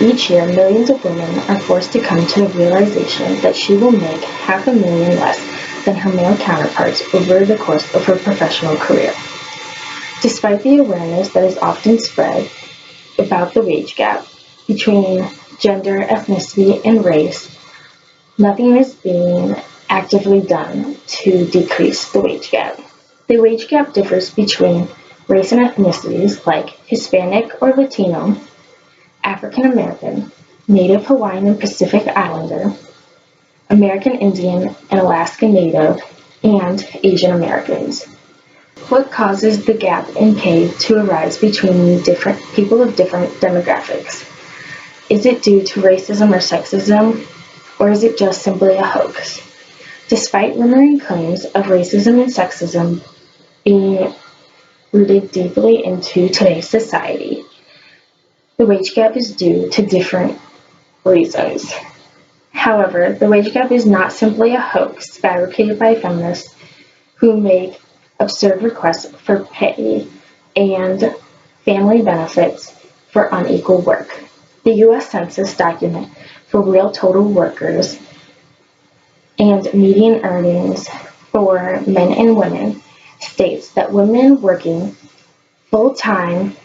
Each year, millions of women are forced to come to the realization that she will make $500,000 less than her male counterparts over the course of her professional career. Despite the awareness that is often spread about the wage gap between gender, ethnicity, and race, nothing is being actively done to decrease the wage gap. The wage gap differs between race and ethnicities like Hispanic or Latino, African American, Native Hawaiian and Pacific Islander, American Indian and Alaska Native, and Asian Americans. What causes the gap in pay to arise between different people of different demographics? Is it due to racism or sexism, or is it just simply a hoax? Despite lingering claims of racism and sexism being rooted deeply into today's society, the wage gap is due to different reasons. However, the wage gap is not simply a hoax fabricated by feminists who make absurd requests for pay and family benefits for unequal work. The U.S. Census document for real total workers and median earnings for men and women states that women working full-time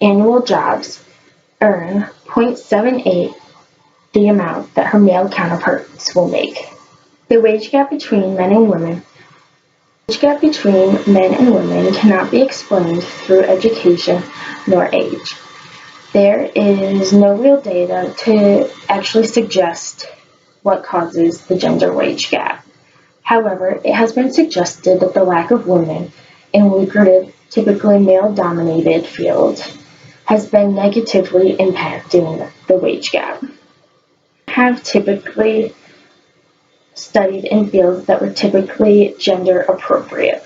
annual jobs earn 0.78 the amount that her male counterparts will make. The wage gap between men and women cannot be explained through education nor age. There is no real data to actually suggest what causes the gender wage gap. However, it has been suggested that the lack of women in lucrative, typically male-dominated fields has been negatively impacting the wage gap. Have typically studied in fields that were typically gender appropriate.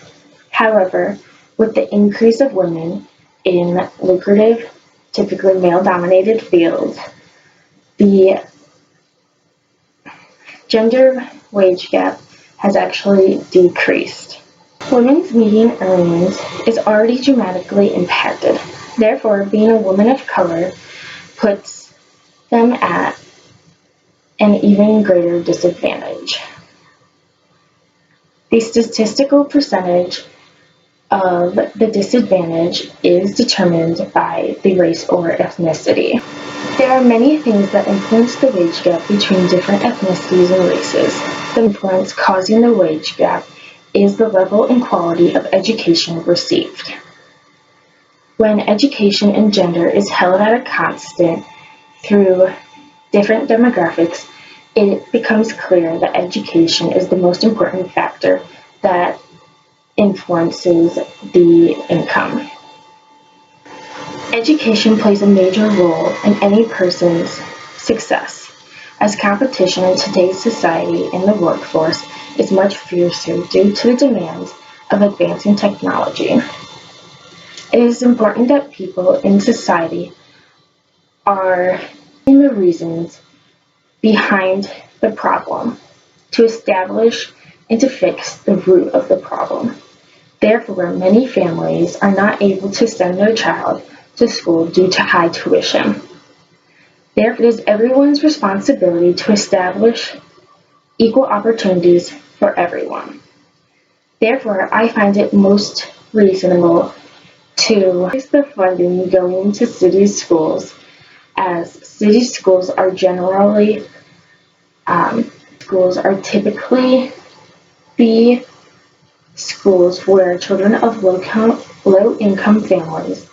However, with the increase of women in lucrative, typically male-dominated fields, the gender wage gap has actually decreased. Women's median earnings is already dramatically impacted. Therefore, being a woman of color puts them at an even greater disadvantage. The statistical percentage of the disadvantage is determined by the race or ethnicity. There are many things that influence the wage gap between different ethnicities and races. The influence causing the wage gap is the level and quality of education received. When education and gender is held at a constant through different demographics, it becomes clear that education is the most important factor that influences the income. Education plays a major role in any person's success, as competition in today's society in the workforce is much fiercer due to the demands of advancing technology. It is important that people in society are in the reasons behind the problem to establish and to fix the root of the problem. Therefore, many families are not able to send their child to school due to high tuition. Therefore, it is everyone's responsibility to establish equal opportunities for everyone. Therefore, I find it most reasonable to increase the funding going to city schools, as city schools are typically the schools where children of low-income families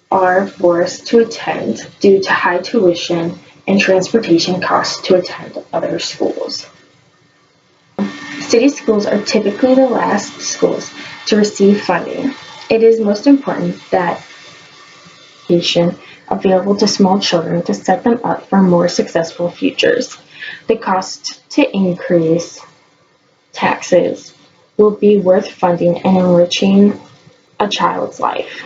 are forced to attend due to high tuition and transportation costs to attend other schools. City schools are typically the last schools to receive funding. It is most important that education available to small children to set them up for more successful futures. The cost to increase taxes will be worth funding and enriching a child's life.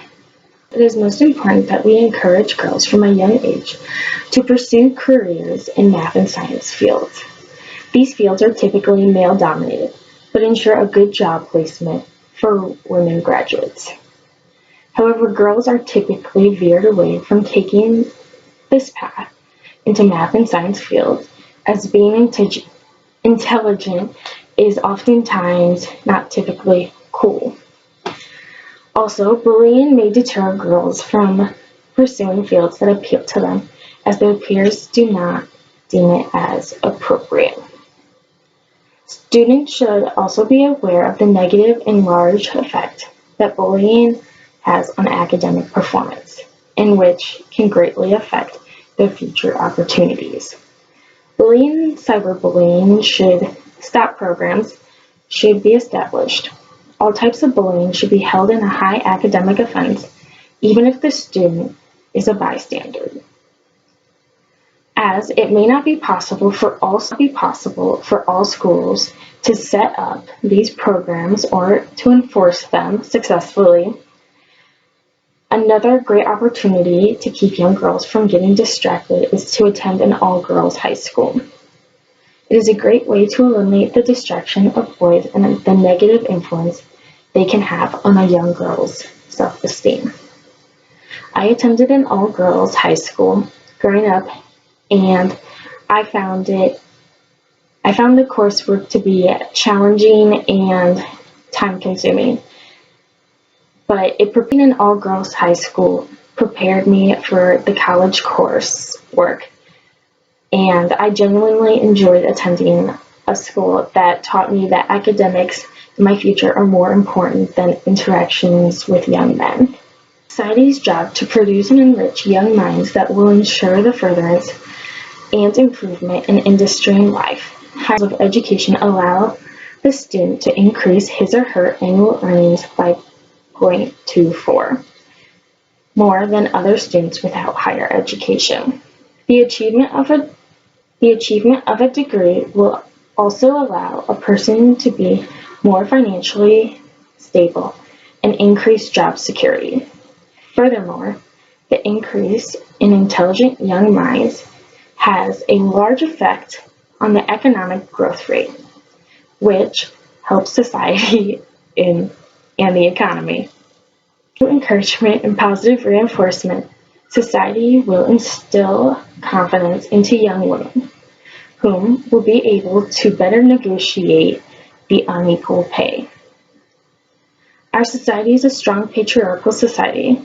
It is most important that we encourage girls from a young age to pursue careers in math and science fields. These fields are typically male-dominated, but ensure a good job placement for women graduates. However, girls are typically veered away from taking this path into math and science fields, as being intelligent is oftentimes not typically cool. Also, bullying may deter girls from pursuing fields that appeal to them, as their peers do not deem it as appropriate. Students should also be aware of the negative and large effect that bullying has on academic performance, and which can greatly affect their future opportunities. Bullying and cyberbullying should stop programs should be established. All types of bullying should be held in a high academic offense, even if the student is a bystander, as it may not be possible for all schools to set up these programs or to enforce them successfully. Another great opportunity to keep young girls from getting distracted is to attend an all-girls high school. It is a great way to eliminate the distraction of boys and the negative influence they can have on a young girl's self-esteem. I attended an all-girls high school growing up, and I found the coursework to be challenging and time-consuming. But being an all-girls high school prepared me for the college coursework, and I genuinely enjoyed attending a school that taught me that academics in my future are more important than interactions with young men. Society's job to produce and enrich young minds that will ensure the furtherance and improvement in industry and life. High levels of education allow the student to increase his or her annual earnings by 0.24, more than other students without higher education. The achievement of a degree will also allow a person to be more financially stable and increase job security. Furthermore, the increase in intelligent young minds has a large effect on the economic growth rate, which helps society and the economy. Through encouragement and positive reinforcement, society will instill confidence into young women, whom will be able to better negotiate the unequal pay. Our society is a strong patriarchal society.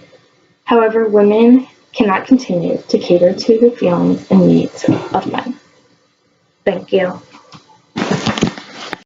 However, women cannot continue to cater to the feelings and needs of men. Thank you.